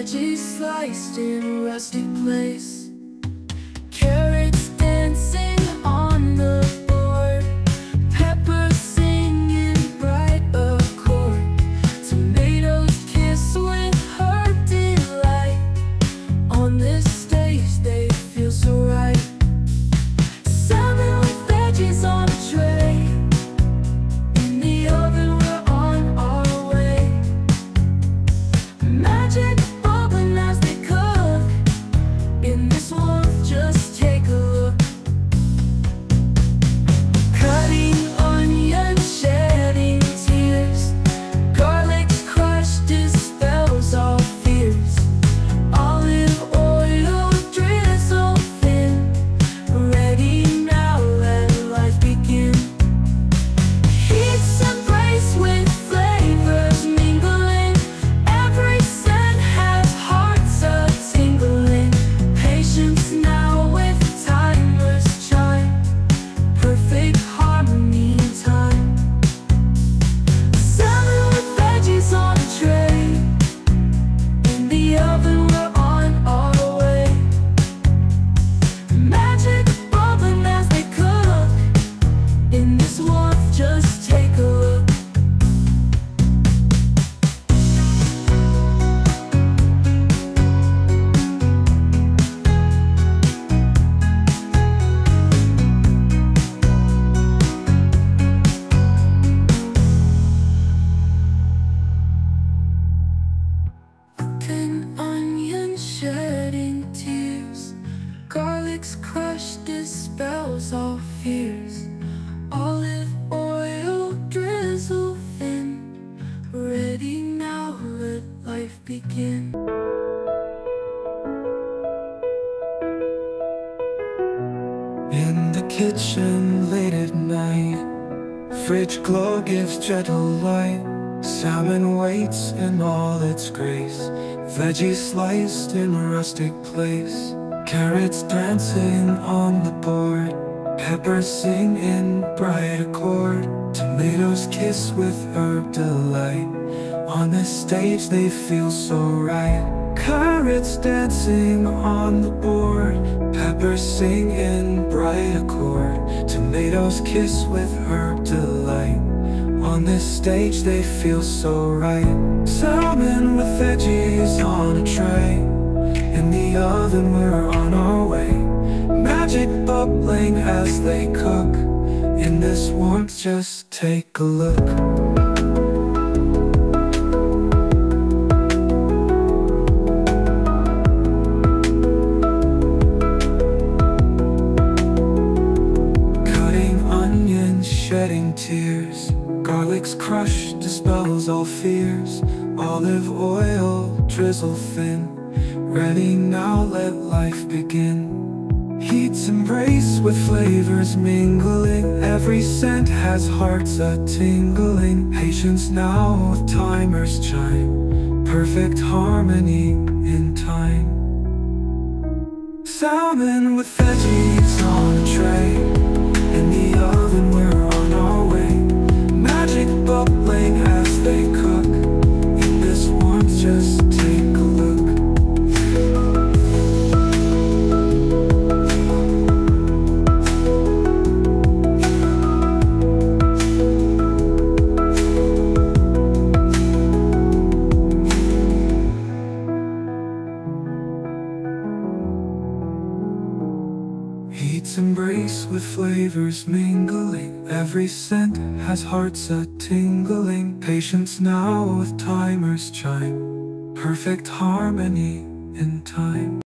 veggies sliced in rustic place, carrots dancing on the board, peppers singing bright accord, tomatoes kiss with herb delight. On this stage they feel so right. Salmon with veggies on a tray, in the oven we're on our way. Magic bubbling as they cook, in this warmth just take a look. Cutting onions, shedding tears, garlic's crush dispels all fears, olive oil drizzle thin, ready now, let life begin. Heat's embrace with flavors mingling, every scent has hearts a-tingling. Patience now with timer's chime, perfect harmony in time. Salmon with veggies on a tray, in the oven we're on our way. Magic bubbling as they cook, in this warmth just take a look. Cooking onions, shedding tears, garlic's crush dispels all fears, olive oil drizzle thin, ready now, let life begin. In the kitchen late at night, fridge glow gives gentle light. Salmon waits in all its grace, veggies sliced in rustic place, carrots dancing on the board, peppers sing in bright accord, tomatoes kiss with herb delight. On this stage they feel so right. Carrots dancing on the board, peppers sing in bright accord, tomatoes kiss with herb delight. On this stage they feel so right. Salmon with veggies on a tray, in the oven we're on our way. Magic bubbling as they cook, in this warmth just take a look. Shedding tears, garlic's crush dispels all fears, olive oil drizzle thin, ready now, let life begin. Heat's embrace with flavors mingling, every scent has hearts a-tingling. Patience now with timer's chime, perfect harmony in time. Salmon with veggies on a tray, in the oven we're on our way. Magic bubbling as they cook, in this warmth just take a look. Heat's embrace with flavors mingling, every scent has hearts a-tingling. Patience now with timer's chime, perfect harmony in time.